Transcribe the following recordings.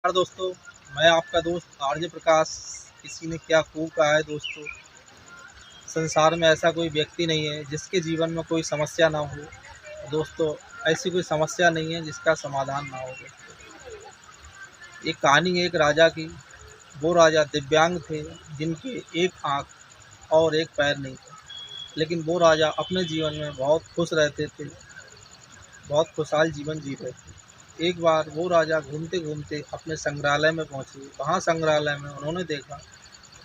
नमस्कार दोस्तों, मैं आपका दोस्त आरजे प्रकाश। किसी ने क्या खूब कहा है दोस्तों, संसार में ऐसा कोई व्यक्ति नहीं है जिसके जीवन में कोई समस्या ना हो। दोस्तों, ऐसी कोई समस्या नहीं है जिसका समाधान ना हो। दोस्तों, एक कहानी है एक राजा की। वो राजा दिव्यांग थे, जिनके एक आँख और एक पैर नहीं थे, लेकिन वो राजा अपने जीवन में बहुत खुश रहते थे, बहुत खुशहाल जीवन जी रहे थे। एक बार वो राजा घूमते घूमते अपने संग्रहालय में पहुँचे। वहाँ संग्रहालय में उन्होंने देखा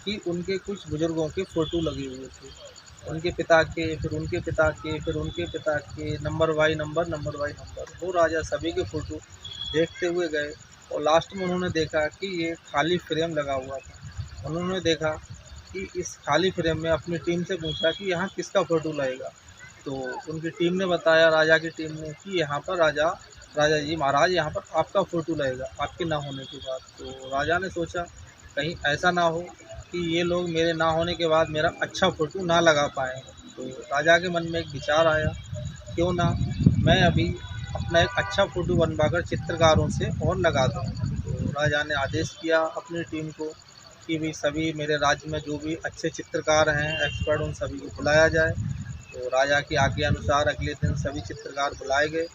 कि उनके कुछ बुजुर्गों के फ़ोटो लगे हुए थे। उनके पिता के, फिर उनके पिता के, फिर उनके पिता के, number by number, number by number. वो राजा सभी के फ़ोटो देखते हुए गए और लास्ट में उन्होंने देखा कि ये खाली फ्रेम लगा हुआ था। उन्होंने देखा कि इस खाली फ्रेम में अपनी टीम से पूछा कि यहाँ किसका फ़ोटो लगेगा। तो उनकी टीम ने बताया, राजा की टीम ने, कि यहाँ पर राजा जी महाराज, यहाँ पर आपका फ़ोटो लगेगा आपके ना होने के बाद। तो राजा ने सोचा कहीं ऐसा ना हो कि ये लोग मेरे ना होने के बाद मेरा अच्छा फ़ोटो ना लगा पाएँ। तो राजा के मन में एक विचार आया, क्यों ना मैं अभी अपना एक अच्छा फ़ोटो बनवाकर चित्रकारों से और लगा दूँ। तो राजा ने आदेश किया अपनी टीम को कि भाई सभी मेरे राज्य में जो भी अच्छे चित्रकार हैं, एक्सपर्ट, उन सभी को बुलाया जाए। तो राजा की आज्ञा अनुसार अगले दिन सभी चित्रकार बुलाए गए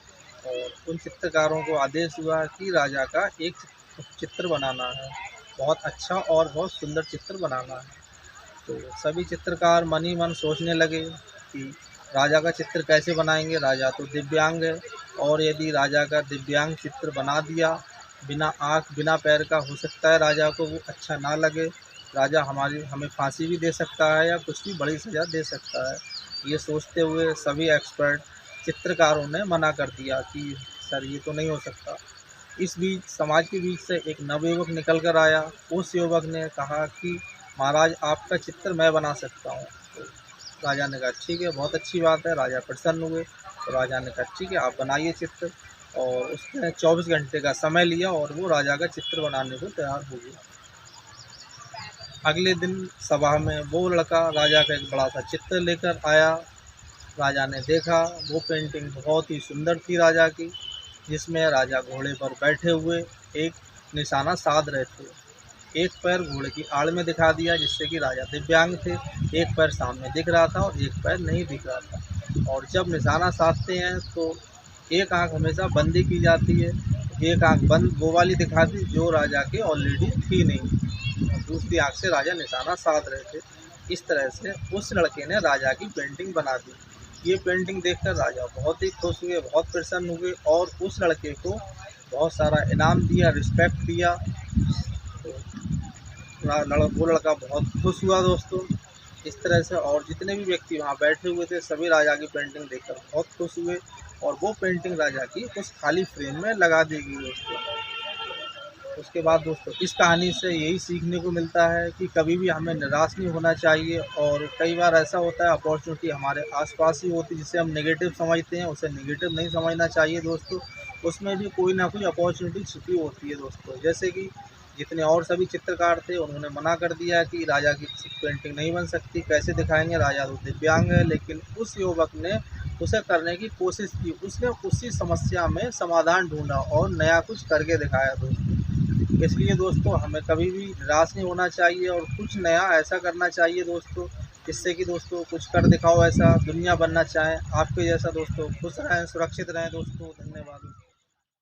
और उन चित्रकारों को आदेश हुआ कि राजा का एक चित्र बनाना है, बहुत अच्छा और बहुत सुंदर चित्र बनाना है। तो सभी चित्रकार मन ही मन सोचने लगे कि राजा का चित्र कैसे बनाएंगे। राजा तो दिव्यांग है, और यदि राजा का दिव्यांग चित्र बना दिया बिना आँख बिना पैर का, हो सकता है राजा को वो अच्छा ना लगे। राजा हमें फांसी भी दे सकता है या कुछ भी बड़ी सज़ा दे सकता है। ये सोचते हुए सभी एक्सपर्ट चित्रकारों ने मना कर दिया कि सर ये तो नहीं हो सकता। इस बीच समाज के बीच से एक नवयुवक निकल कर आया। उस युवक ने कहा कि महाराज, आपका चित्र मैं बना सकता हूँ। तो राजा ने कहा ठीक है, बहुत अच्छी बात है। राजा प्रसन्न हुए। तो राजा ने कहा ठीक है, आप बनाइए चित्र। और उसने 24 घंटे का समय लिया और वो राजा का चित्र बनाने को तैयार हो गया। अगले दिन सभा में वो लड़का राजा का एक बड़ा सा चित्र लेकर आया। राजा ने देखा, वो पेंटिंग बहुत ही सुंदर थी राजा की, जिसमें राजा घोड़े पर बैठे हुए एक निशाना साध रहे थे। एक पैर घोड़े की आड़ में दिखा दिया, जिससे कि राजा दिव्यांग थे। एक पैर सामने दिख रहा था और एक पैर नहीं दिख रहा था। और जब निशाना साधते हैं तो एक आंख हमेशा बंद ही की जाती है। एक आंख बंद वो वाली दिखा दी जो राजा की ऑलरेडी थी नहीं, दूसरी आंख से राजा निशाना साध रहे थे। इस तरह से उस लड़के ने राजा की पेंटिंग बना दी। ये पेंटिंग देखकर राजा बहुत ही खुश हुए, बहुत प्रसन्न हुए और उस लड़के को बहुत सारा इनाम दिया, रिस्पेक्ट दिया। तो वो लड़का बहुत खुश हुआ दोस्तों। इस तरह से और जितने भी व्यक्ति वहाँ बैठे हुए थे, सभी राजा की पेंटिंग देखकर बहुत खुश हुए और वो पेंटिंग राजा की उस खाली फ्रेम में लगा दी गई दोस्तों। उसके बाद दोस्तों, इस कहानी से यही सीखने को मिलता है कि कभी भी हमें निराश नहीं होना चाहिए। और कई बार ऐसा होता है, अपॉर्चुनिटी हमारे आसपास ही होती है, जिसे हम नेगेटिव समझते हैं, उसे नेगेटिव नहीं समझना चाहिए दोस्तों। उसमें भी कोई ना कोई अपॉर्चुनिटी छिपी होती है दोस्तों। जैसे कि जितने और सभी चित्रकार थे, उन्होंने मना कर दिया कि राजा की पेंटिंग नहीं बन सकती, कैसे दिखाएंगे, राजा तो दिव्यांग है। लेकिन उस युवक ने उसे करने की कोशिश की, उसने उसी समस्या में समाधान ढूंढा और नया कुछ करके दिखाया दोस्तों। इसलिए दोस्तों, हमें कभी भी निराश नहीं होना चाहिए और कुछ नया ऐसा करना चाहिए दोस्तों, जिससे कि दोस्तों कुछ कर दिखाओ, ऐसा दुनिया बनना चाहें आपके जैसा दोस्तों। खुश रहें, सुरक्षित रहें दोस्तों। धन्यवाद।